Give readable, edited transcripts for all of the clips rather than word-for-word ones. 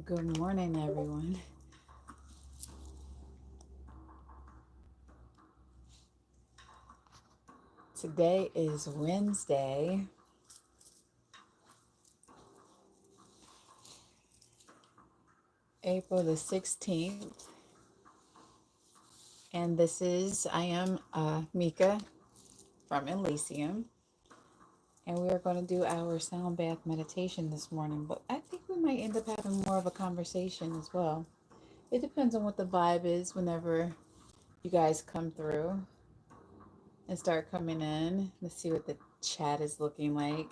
Good morning, everyone. Today is Wednesday, April the 16th, and I am Mika from Elysium, and we are going to do our sound bath meditation this morning, but I think we might end up having more of a conversation as well. It depends on what the vibe is whenever you guys come through and start coming in. Let's see what the chat is looking like.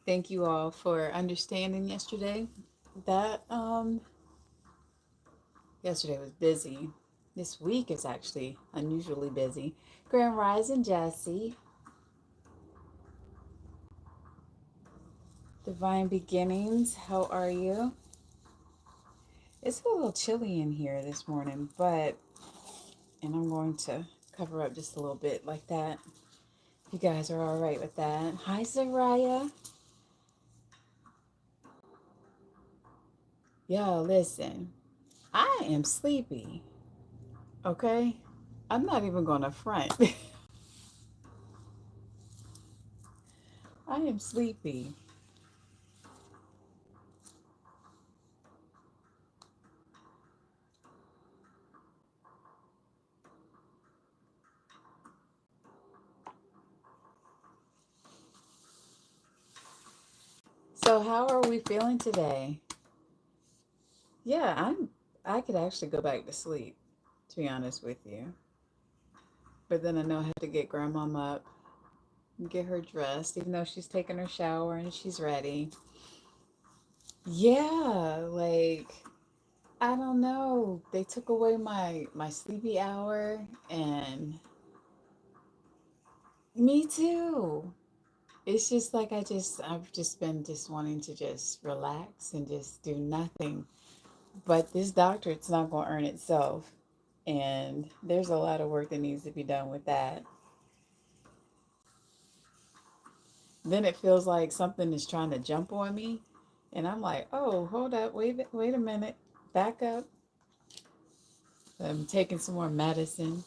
Thank you all for understanding yesterday. That Yesterday was busy. This week is actually unusually busy. Grand Rising Jesse. Divine Beginnings, how are you? It's a little chilly in here this morning, and I'm going to cover up just a little bit like that. You guys are all right with that. Hi, Soraya. Y'all, listen. I am sleepy. Okay? I'm not even going to front. I am sleepy. So, how are we feeling today? Yeah, I could actually go back to sleep, to be honest with you. But then I know I have to get grandmom up and get her dressed, even though she's taking her shower and she's ready. Yeah, I don't know. They took away my sleepy hour, and me too. It's just like I've just been just wanting to just relax and just do nothing. But this doctor, it's not going to earn itself. And there's a lot of work that needs to be done with that. Then it feels like something is trying to jump on me. And I'm like, oh, hold up, wait a minute. Back up. I'm taking some more medicine.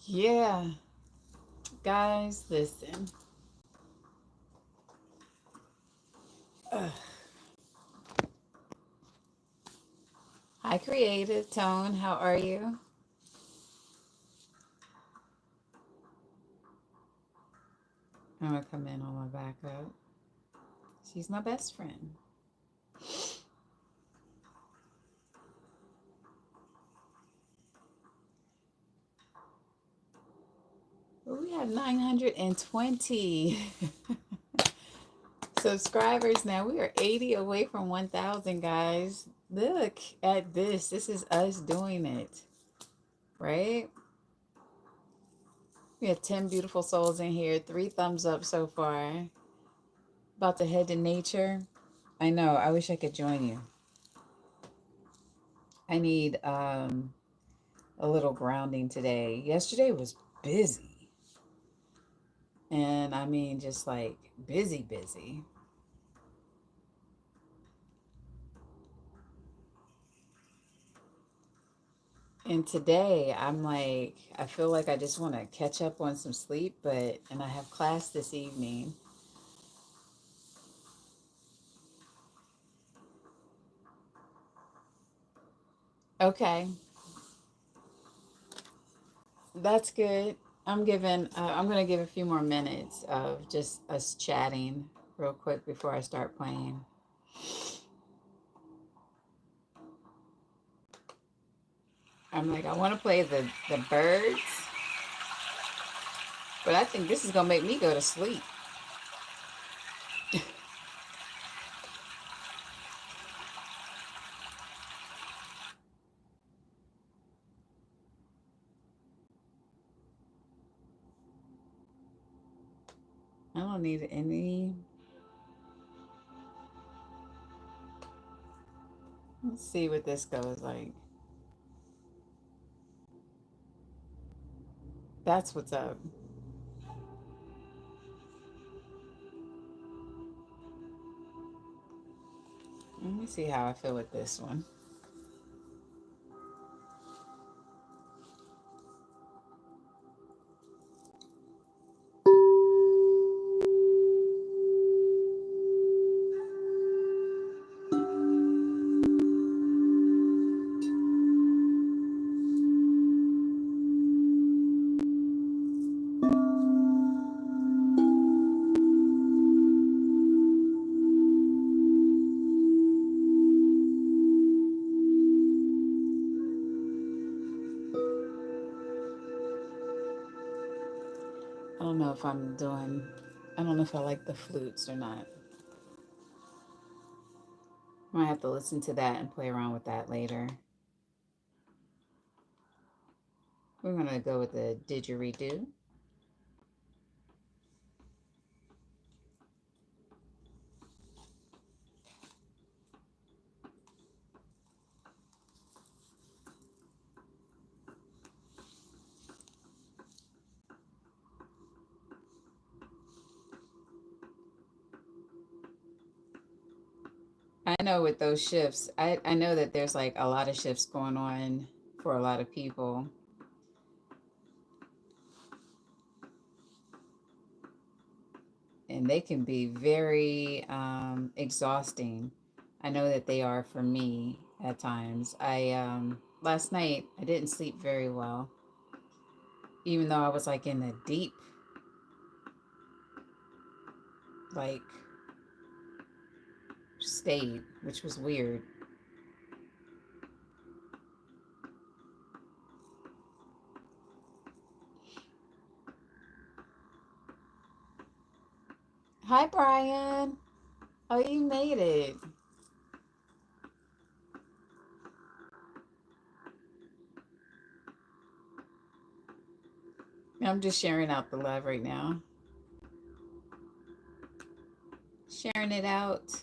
Yeah, guys, listen. Ugh. Hi, Creative Tone. How are you? I'm going to come in on my backup. She's my best friend. We have 920 subscribers now. We are 80 away from 1,000, guys. Look at this. This is us doing it, right? We have 10 beautiful souls in here. 3 thumbs up so far. About to head to nature. I know. I wish I could join you. I need a little grounding today. Yesterday was busy. And I mean, just like busy, busy. And today I'm like, I feel like I just want to catch up on some sleep, and I have class this evening. Okay, that's good. I'm going to give a few more minutes of just us chatting real quick before I start playing. I'm like, I want to play the birds, but I think this is going to make me go to sleep. I don't need any. Let's see what this goes like. That's what's up. Let me see how I feel with this one. I don't know if I'm doing, I don't know if I like the flutes or not. I might have to listen to that and play around with that later. We're going to go with the didgeridoo. I know with those shifts, I know that there's like a lot of shifts going on for a lot of people. And they can be very exhausting. I know that they are for me at times. Last night I didn't sleep very well, even though I was like in a deep like state, which was weird. Hi, Brian. Oh, you made it. I'm just sharing out the love right now. Sharing it out.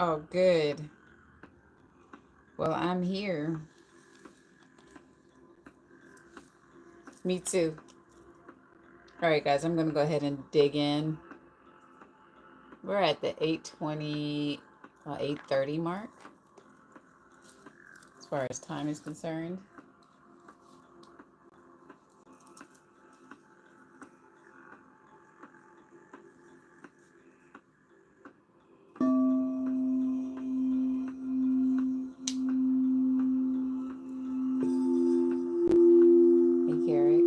Oh, good. Well, I'm here. Me too. All right, guys, I'm going to go ahead and dig in. We're at the 8:20, 8:30 mark as far as time is concerned. Hey, Garrett.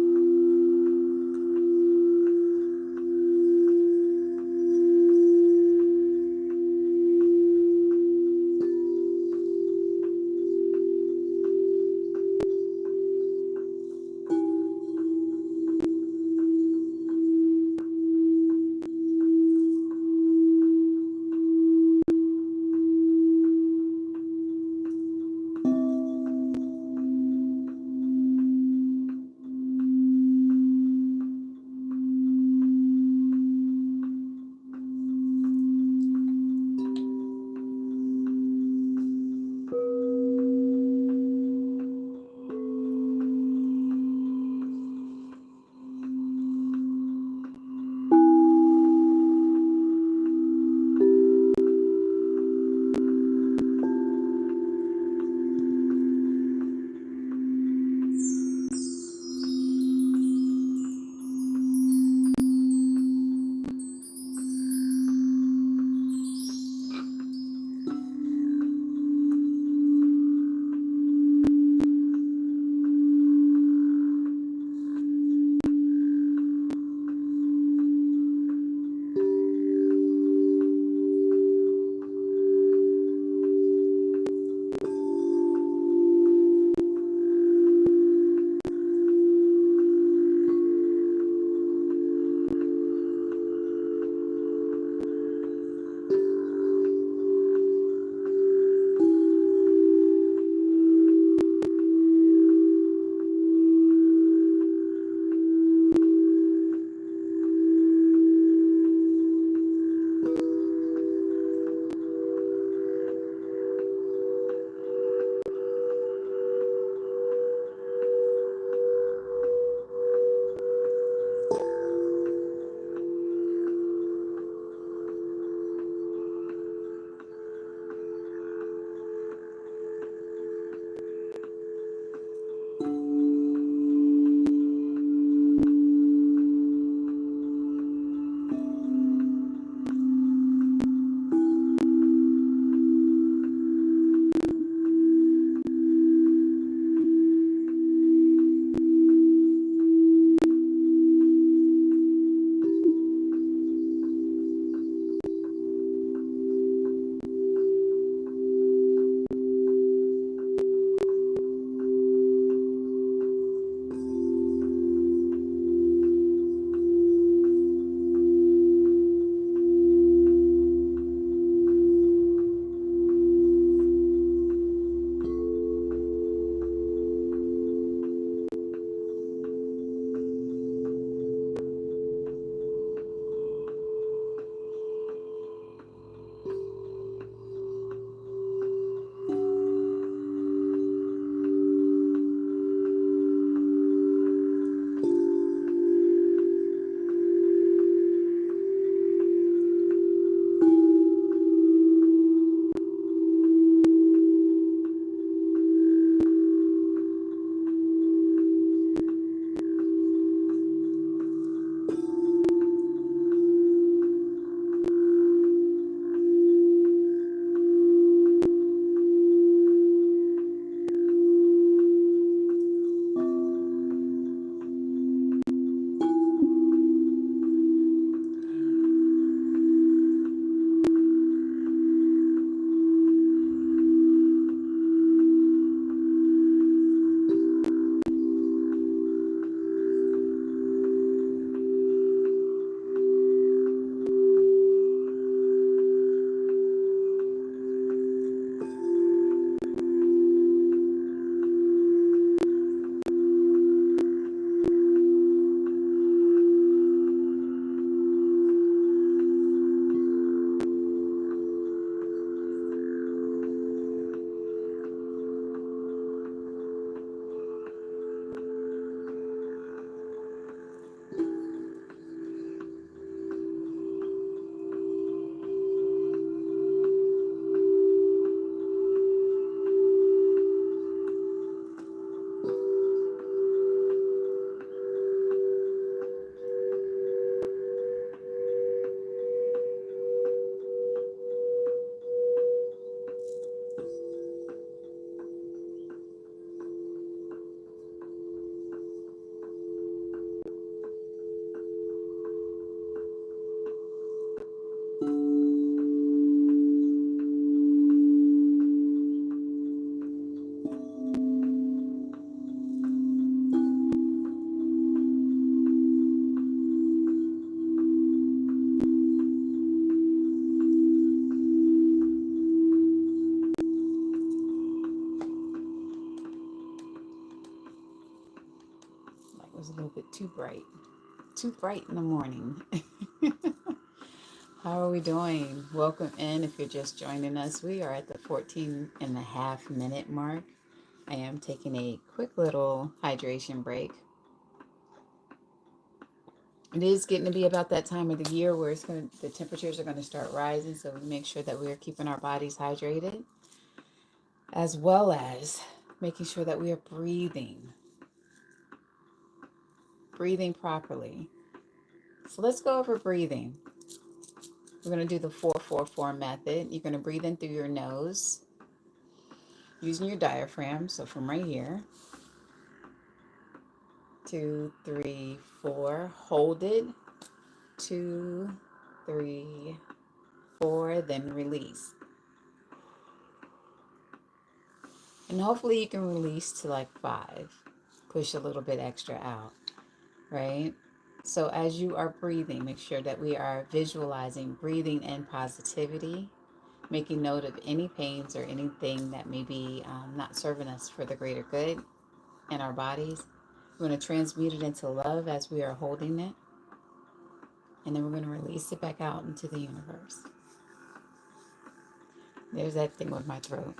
was a little bit too bright. Too bright in the morning. How are we doing? Welcome in if you're just joining us. We are at the 14.5 minute mark. I am taking a quick little hydration break. It is getting to be about that time of the year where the temperatures are going to start rising, so we make sure that we are keeping our bodies hydrated, as well as making sure that we are breathing properly. So let's go over breathing. We're going to do the 4-4-4 method. You're going to breathe in through your nose using your diaphragm. So from right here, 2, 3, 4, hold it, 2, 3, 4, then release. And hopefully you can release to like 5. Push a little bit extra out, right? So as you are breathing, make sure that we are visualizing breathing in positivity, making note of any pains or anything that may be not serving us for the greater good in our bodies. We're going to transmute it into love as we are holding it. And then we're going to release it back out into the universe. There's that thing with my throat.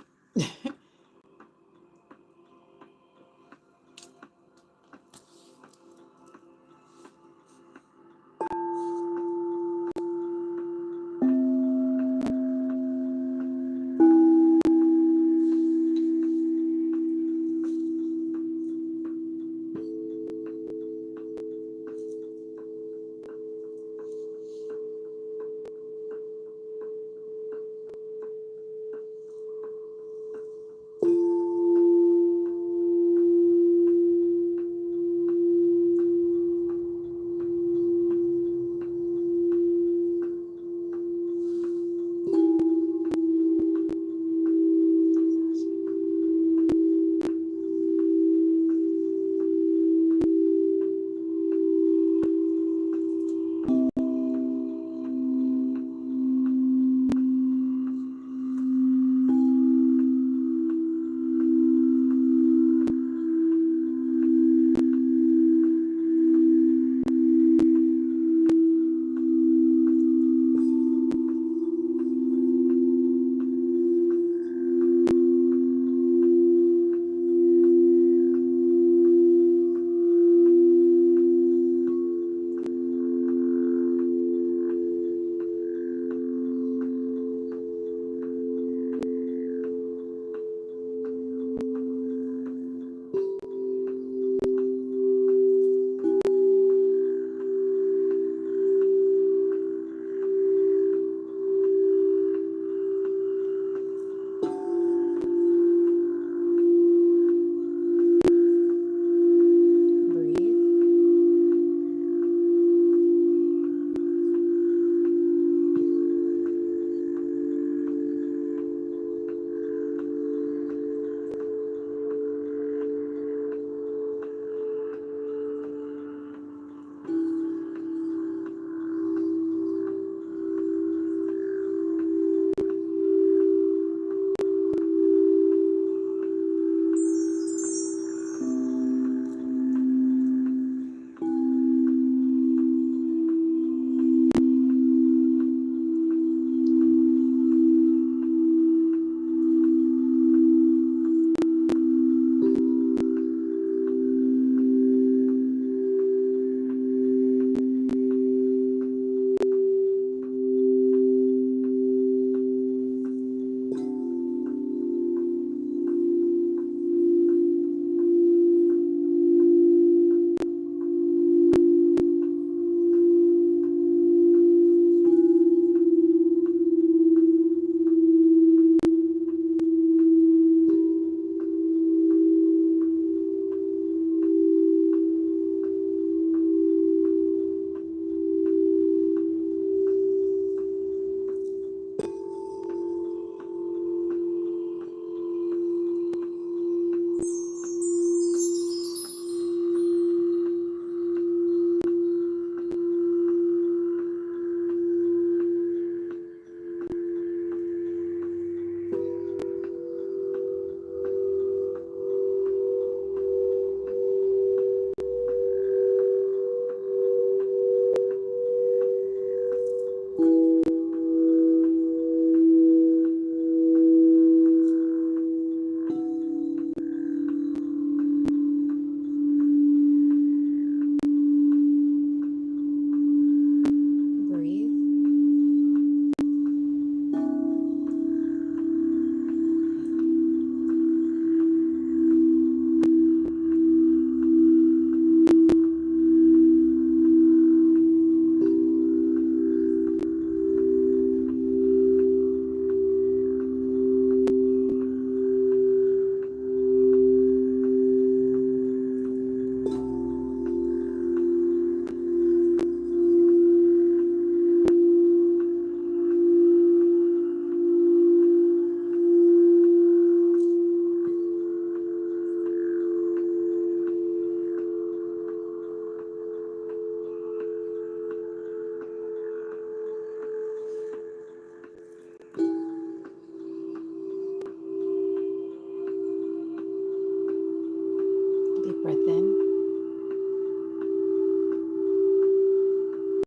Deep breath in,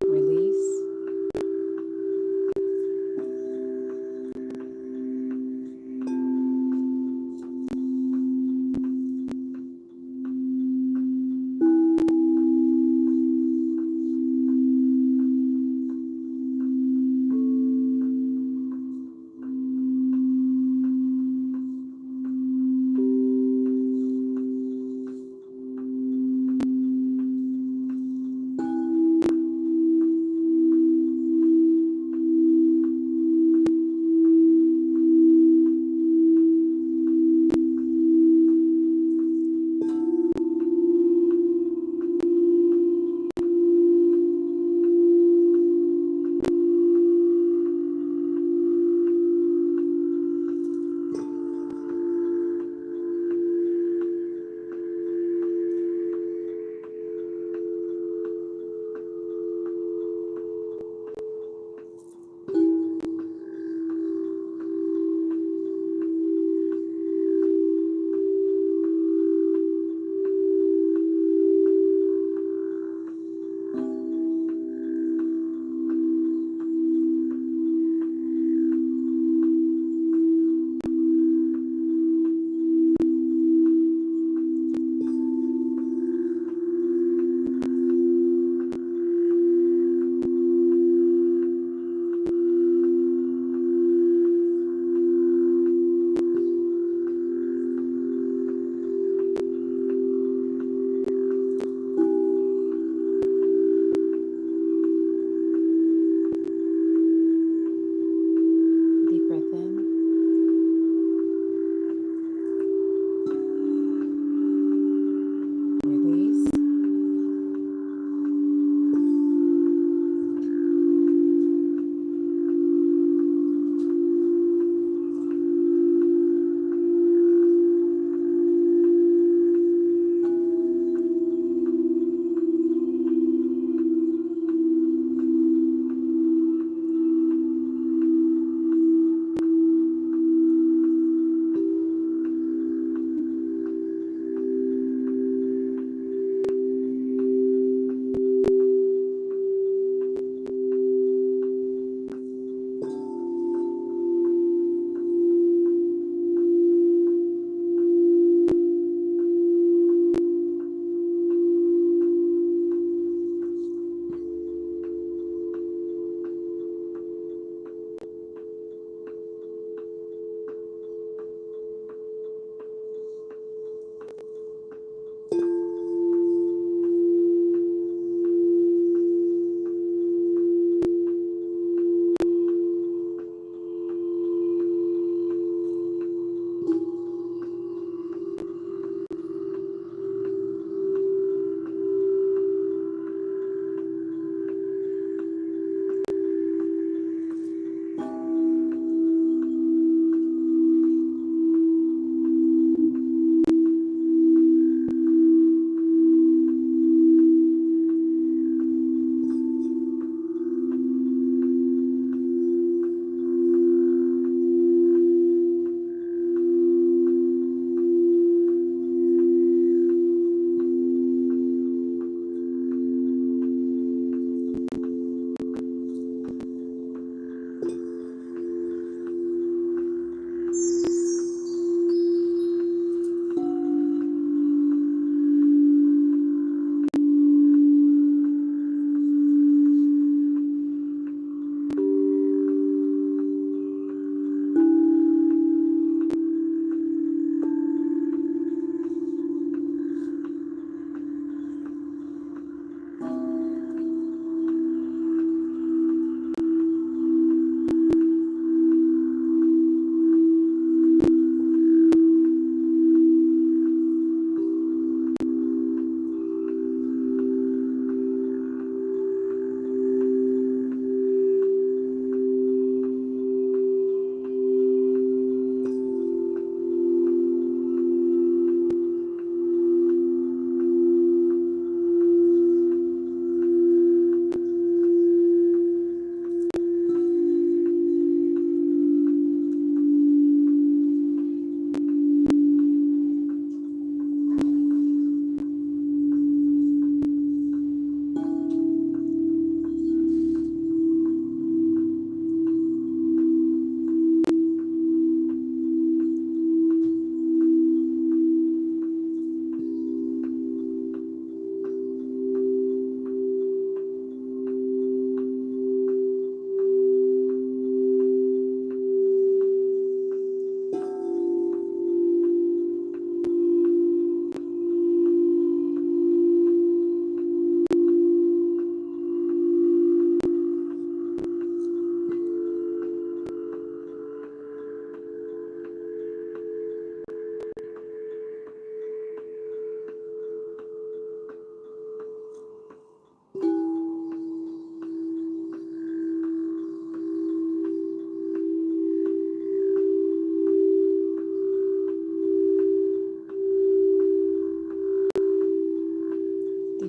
release.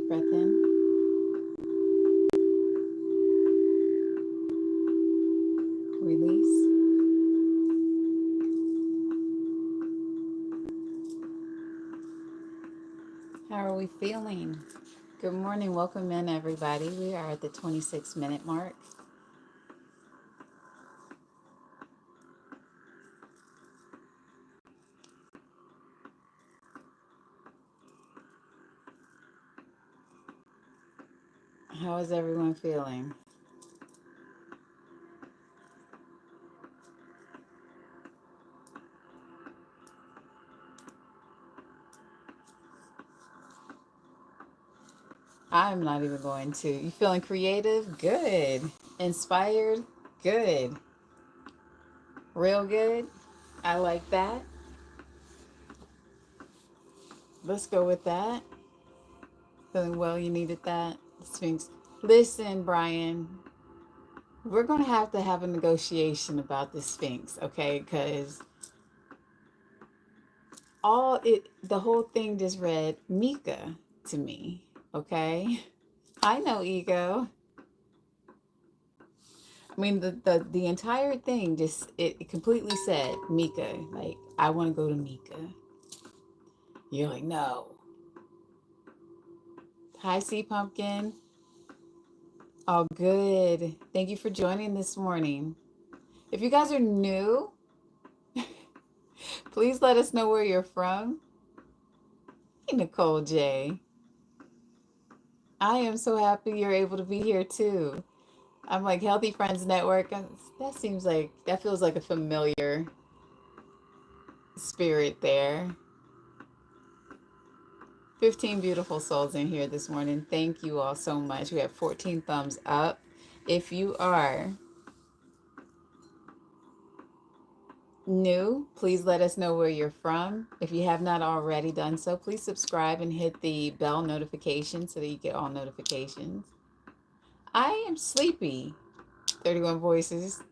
deep breath in. Release. How are we feeling? Good morning. Welcome in, everybody. We are at the 26-minute mark. How is everyone feeling? I'm not even going to. You feeling creative? Good. Inspired? Good. Real good? I like that. Let's go with that. Feeling well, you needed that. Sphinx. Listen, Brian, we're going to have a negotiation about the Sphinx, okay? Because the whole thing just read Mika to me, okay? I know ego. I mean, the entire thing just, it completely said Mika. Like, I want to go to Mika. You're like, no. Hi, Sea Pumpkin. Oh, good. Thank you for joining this morning. If you guys are new, please let us know where you're from. Hey, Nicole J. I am so happy you're able to be here too. I'm like Healthy Friends Network. That feels like a familiar spirit there. 15 beautiful souls in here this morning. Thank you all so much. We have 14 thumbs up. If you are new, please let us know where you're from. If you have not already done so, please subscribe and hit the bell notification so that you get all notifications. I am sleepy. 31 voices.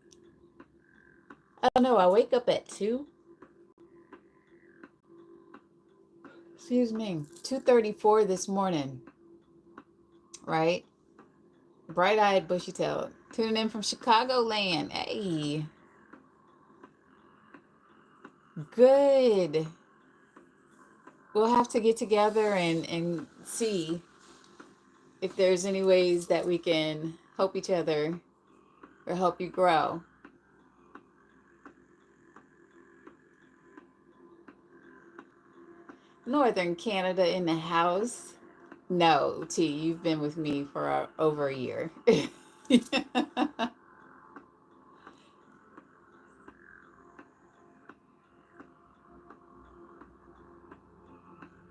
I don't know. I wake up at 2. Excuse me. 2:34 this morning. Right? Bright-eyed, bushy-tailed. Tuning in from Chicagoland. Hey. Good. We'll have to get together and see if there's any ways that we can help each other or help you grow. Northern Canada in the house. No, T, you've been with me for over a year.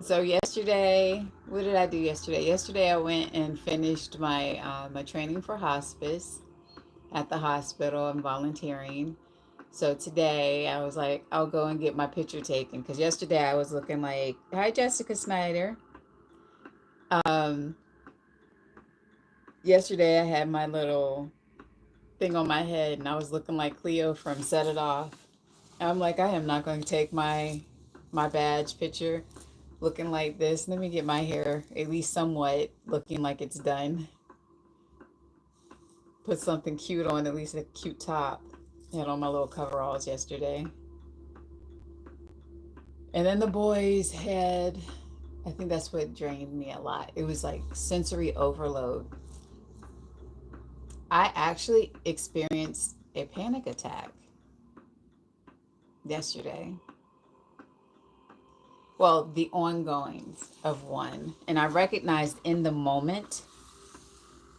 So yesterday, what did I do yesterday? Yesterday I went and finished my training for hospice at the hospital. I'm volunteering. So today I was like, I'll go and get my picture taken because yesterday I was looking like, hi Jessica Snyder. Um, Yesterday I had my little thing on my head and I was looking like Cleo from Set It Off. I'm like, I am not going to take my badge picture looking like this. Let me get my hair at least somewhat looking like it's done. Put something cute on, at least a cute top. I had on my little coveralls yesterday. And then the boys had, I think that's what drained me a lot. It was like sensory overload. I actually experienced a panic attack yesterday. Well, the ongoings of one. And I recognized in the moment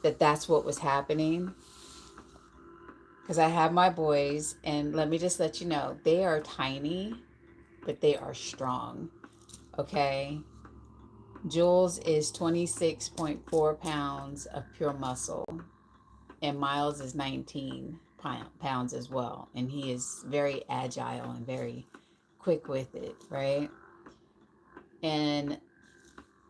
that that's what was happening. Because I have my boys, and let me just let you know, they are tiny, but they are strong. Okay? Jules is 26.4 pounds of pure muscle, and Miles is 19 pounds as well. And he is very agile and very quick with it, right? And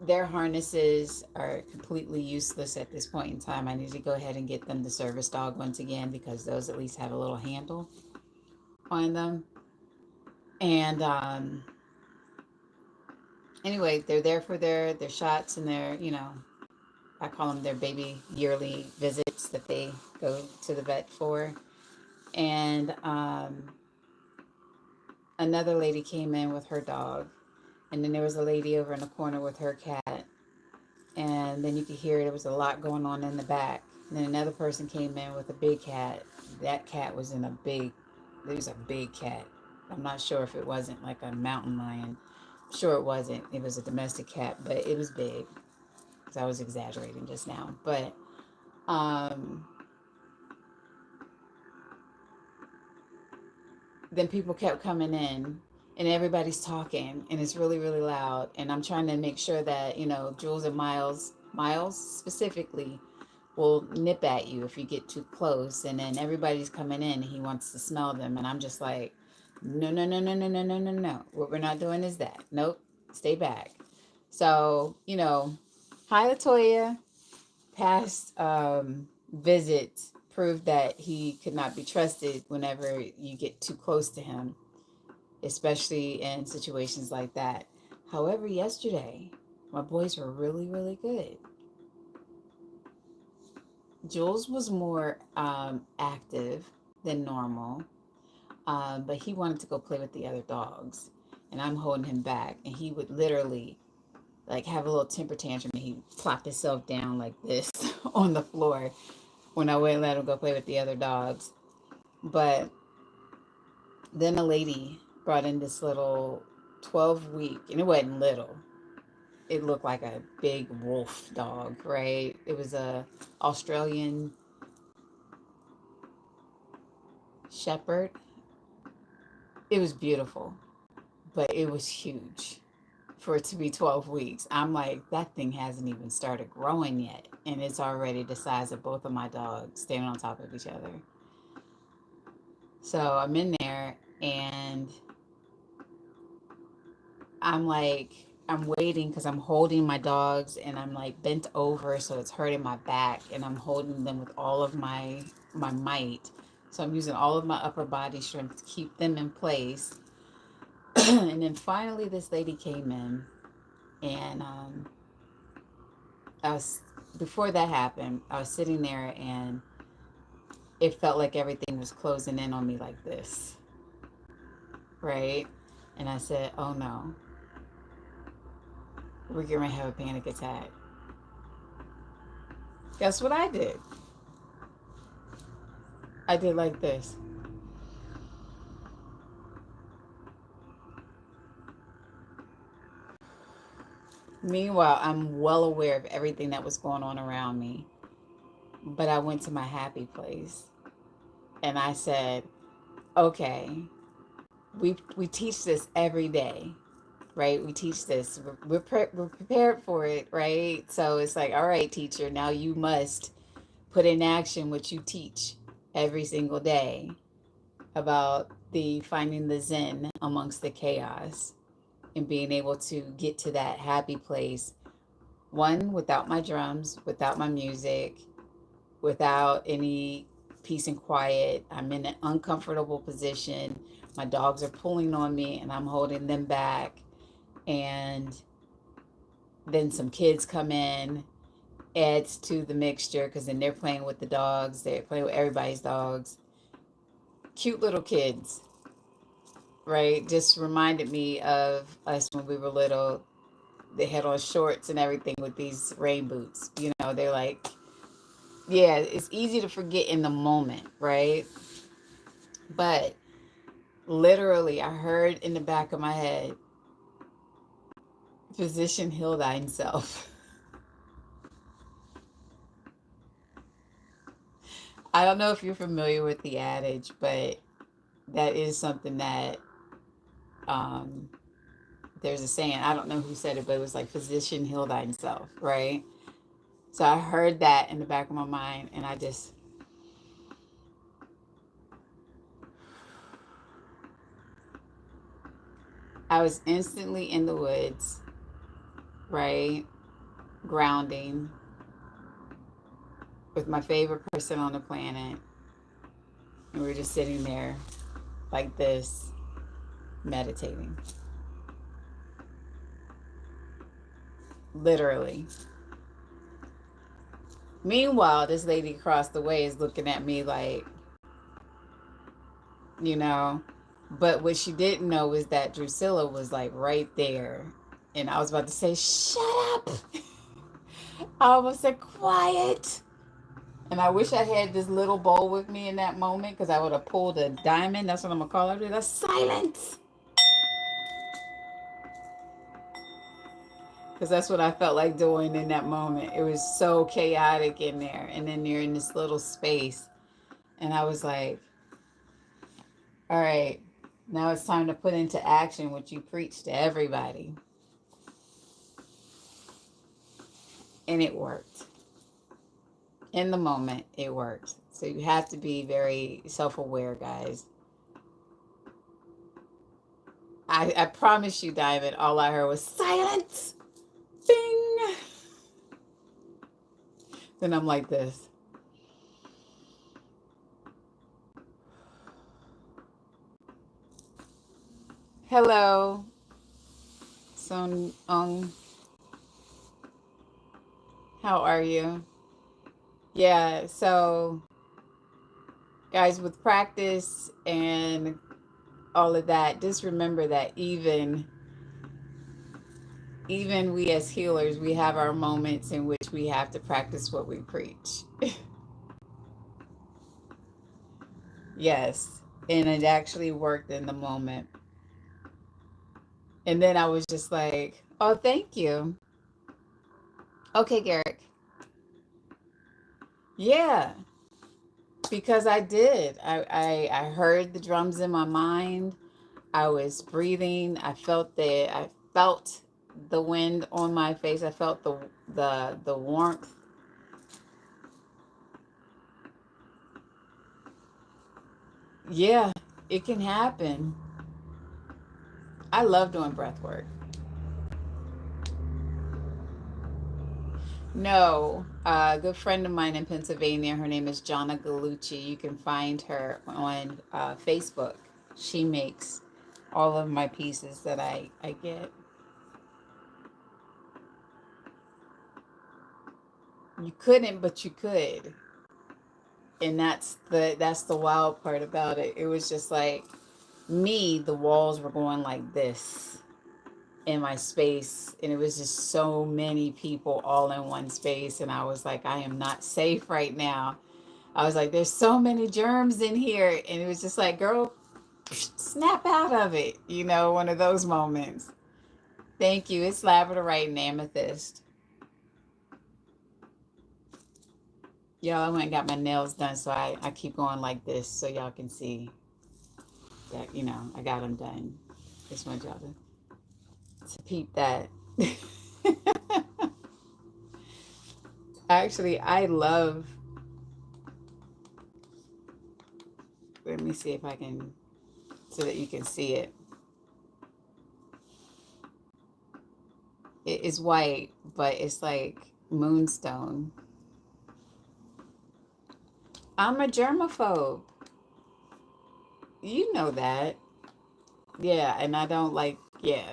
their harnesses are completely useless at this point in time. I need to go ahead and get them the service dog once again because those at least have a little handle on them. And anyway, they're there for their shots and their, I call them their baby yearly visits that they go to the vet for. And another lady came in with her dog. And then there was a lady over in the corner with her cat. And then you could hear there was a lot going on in the back. And then another person came in with a big cat. That cat was it was a big cat. I'm not sure if it wasn't like a mountain lion. I'm sure it wasn't. It was a domestic cat, but it was big. Because I was exaggerating just now. But um, then people kept coming in and everybody's talking and it's really, really loud. And I'm trying to make sure that, Jules and Miles specifically will nip at you if you get too close. And then everybody's coming in and he wants to smell them. And I'm just like, no, no, no, no, no, no, no, no, no. What we're not doing is that. Nope. Stay back. So, hi, Latoya. Past visits proved that he could not be trusted whenever you get too close to him, especially in situations like that. However, yesterday, my boys were really, really good. Jules was more active than normal, but he wanted to go play with the other dogs, and I'm holding him back, and he would literally like have a little temper tantrum, and he'd plop himself down like this on the floor when I wouldn't let him go play with the other dogs. But then a lady brought in this little 12-week, and it wasn't little. It looked like a big wolf dog, right? It was a Australian shepherd. It was beautiful, but it was huge for it to be 12 weeks. I'm like, that thing hasn't even started growing yet. And it's already the size of both of my dogs standing on top of each other. So I'm in there and I'm like, I'm waiting because I'm holding my dogs and I'm like bent over so it's hurting my back and I'm holding them with all of my might. So I'm using all of my upper body strength to keep them in place. And then finally this lady came in and I was before that happened, I was sitting there and it felt like everything was closing in on me like this. Right? And I said, oh no, we're going to have a panic attack. Guess what I did? I did like this. Meanwhile, I'm well aware of everything that was going on around me. But I went to my happy place and I said, okay, we teach this every day, right? We teach this. We're prepared for it, right? So it's like, all right, teacher, now you must put in action what you teach every single day about the finding the zen amongst the chaos and being able to get to that happy place. One, without my drums, without my music, without any peace and quiet. I'm in an uncomfortable position. My dogs are pulling on me and I'm holding them back. And then some kids come in, adds to the mixture because then they're playing with the dogs. They're playing with everybody's dogs. Cute little kids, right? Just reminded me of us when we were little. They had on shorts and everything with these rain boots. They're like, yeah, it's easy to forget in the moment, right? But literally, I heard in the back of my head, physician heal thyself. I don't know if you're familiar with the adage, but that is something that um, there's a saying. I don't know who said it, but it was like physician heal thyself, right? So I heard that in the back of my mind, and I was instantly in the woods, right? Grounding with my favorite person on the planet. And we were just sitting there like this, meditating. Literally. Meanwhile, this lady across the way is looking at me like, you know. But what she didn't know is that Drusilla was like right there. And I was about to say, shut up. I almost said, quiet. And I wish I had this little bowl with me in that moment because I would have pulled a diamond. That's what I'm going to call it. That's silence. Because that's what I felt like doing in that moment. It was so chaotic in there. And then you're in this little space. And I was like, all right, now it's time to put into action what you preach to everybody. And it worked. In the moment, it worked. So you have to be very self-aware, guys. I promise you, Diamond, all I heard was silence. Bing. Then I'm like this. Hello, Son Ung. How are you? Yeah, so guys, with practice and all of that, just remember that even we as healers, we have our moments in which we have to practice what we preach. Yes, and it actually worked in the moment. And then I was just like, oh, thank you. Okay, Garrick. Yeah, because I did. I heard the drums in my mind. I was breathing. I felt the wind on my face. I felt the warmth. Yeah, it can happen. I love doing breath work. No, a good friend of mine in Pennsylvania, her name is Jonna Galucci. You can find her on Facebook. She makes all of my pieces that I get. You couldn't, but you could. And that's the wild part about it. It was just like me, the walls were going like this in my space, and it was just so many people all in one space, and I was like, I am not safe right now. I was like, there's so many germs in here, and it was just like, girl, snap out of it, one of those moments. Thank you. It's labradorite and amethyst. Y'all, I went and got my nails done, so I keep going like this so y'all can see that, I got them done. Just want y'all to peep that. Actually, I love, let me see if I can, so that you can see it. It is white, but it's like moonstone. I'm a germaphobe. You know that. Yeah, and I don't like, yeah.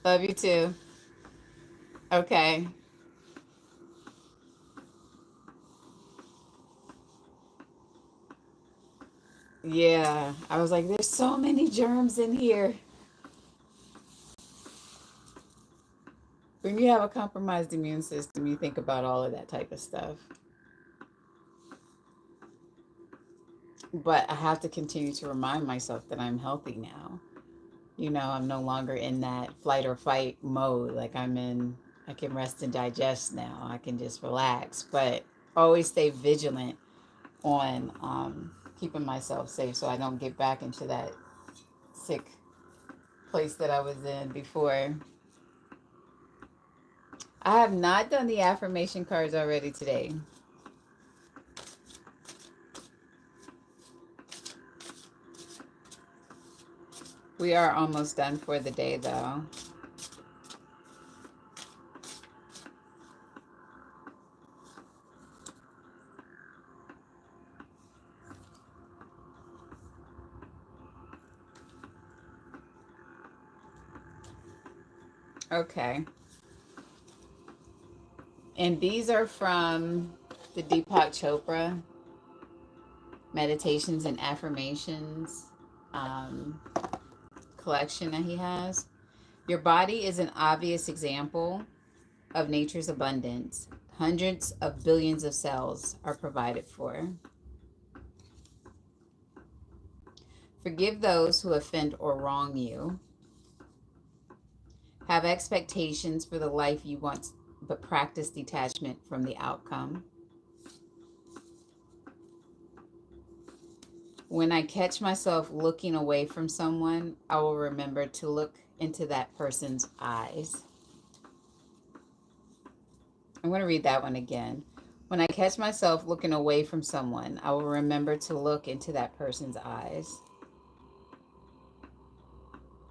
Love you too. Okay. Yeah. I was like, there's so many germs in here. When you have a compromised immune system, you think about all of that type of stuff. But I have to continue to remind myself that I'm healthy now. I'm no longer in that flight or fight mode. Like I can rest and digest now. I can just relax, but always stay vigilant on keeping myself safe so I don't get back into that sick place that I was in before. I have not done the affirmation cards already today. We are almost done for the day, though. Okay. And these are from the Deepak Chopra Meditations and Affirmations um, collection that he has. Your body is an obvious example of nature's abundance. Hundreds of billions of cells are provided for. Forgive those who offend or wrong you. Have expectations for the life you want, but practice detachment from the outcome. When I catch myself looking away from someone, I will remember to look into that person's eyes. I'm going to read that one again. When I catch myself looking away from someone, I will remember to look into that person's eyes.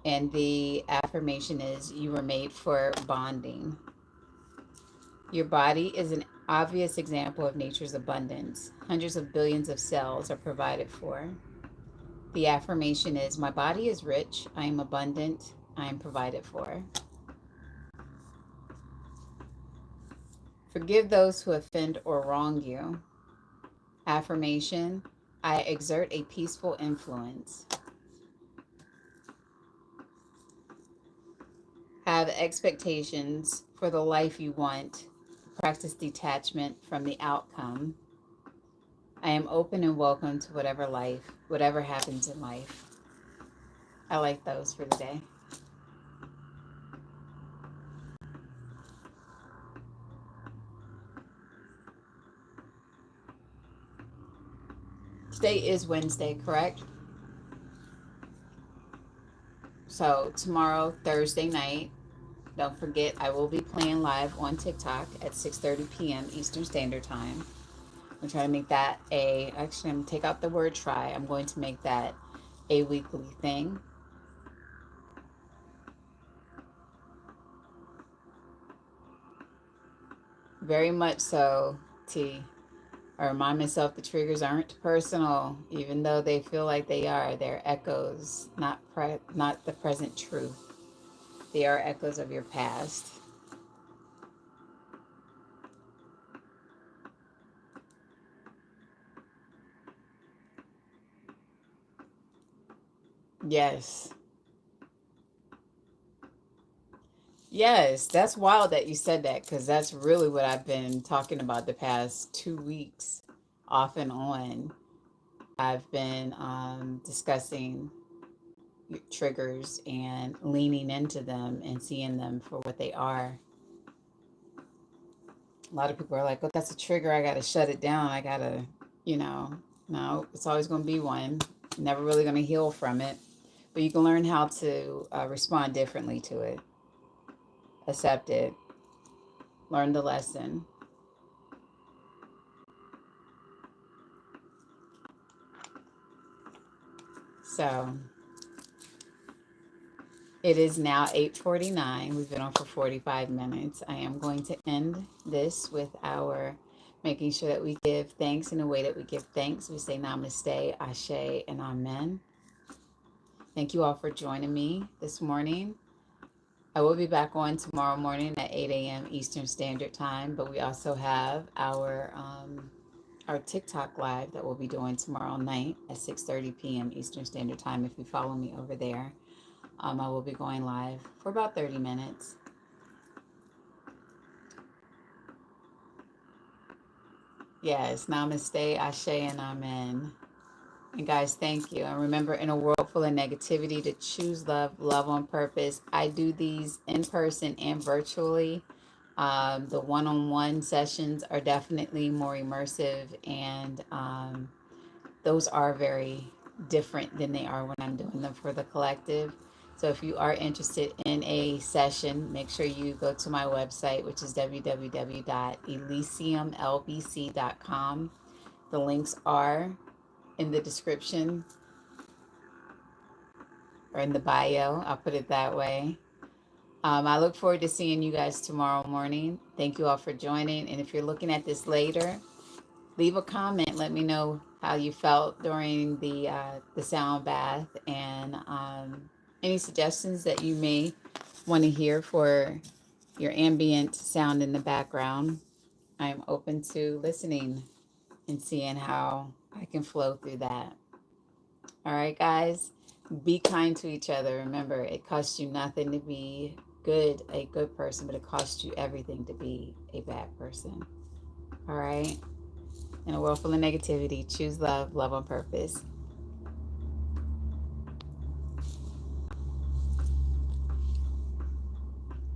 And the affirmation is, you were made for bonding. Your body is an obvious example of nature's abundance. Hundreds of billions of cells are provided for. The affirmation is, my body is rich, I am abundant, I am provided for. Forgive those who offend or wrong you. Affirmation, I exert a peaceful influence. Have expectations for the life you want. Practice detachment from the outcome. I am open and welcome to whatever happens in life. I like those for today. Today is Wednesday, correct? So tomorrow, Thursday night, don't forget I will be playing live on TikTok at 6:30 p.m. Eastern Standard Time. I'm trying to make that actually I'm going to take out the word try. I'm going to make that a weekly thing. Very much so, T. I remind myself the triggers aren't personal, even though they feel like they are. They're echoes, not the present truth. They are echoes of your past. Yes. Yes, that's wild that you said that, because that's really what I've been talking about the past 2 weeks, off and on. I've been discussing triggers and leaning into them and seeing them for what they are. A lot of people are like, oh, that's a trigger. I got to shut it down. I got to, no, it's always going to be one. Never really going to heal from it. But you can learn how to respond differently to it, accept it, learn the lesson. So it is now 8:49. We've been on for 45 minutes. I am going to end this with our making sure that we give thanks in a way that we give thanks. We say namaste, ashe, and amen. Thank you all for joining me this morning. I will be back on tomorrow morning at 8 a.m. Eastern Standard Time, but we also have our TikTok live that we'll be doing tomorrow night at 6:30 p.m. Eastern Standard Time. If you follow me over there, I will be going live for about 30 minutes. Yes, namaste, ashe, and amen. And guys, thank you. And remember, in a world full of negativity, to choose love, love on purpose. I do these in person and virtually. The one-on-one sessions are definitely more immersive, and those are very different than they are when I'm doing them for the collective. So if you are interested in a session, make sure you go to my website, which is www.elysiumlbc.com. The links are in the description or in the bio. I'll put it that way. I look forward to seeing you guys tomorrow morning. Thank you all for joining. And if you're looking at this later, leave a comment. Let me know how you felt during the sound bath, and any suggestions that you may want to hear for your ambient sound in the background. I'm open to listening and seeing how I can flow through that. All right, guys, be kind to each other. Remember, it costs you nothing to be a good person, but it costs you everything to be a bad person. All right. In a world full of negativity, choose love, love on purpose.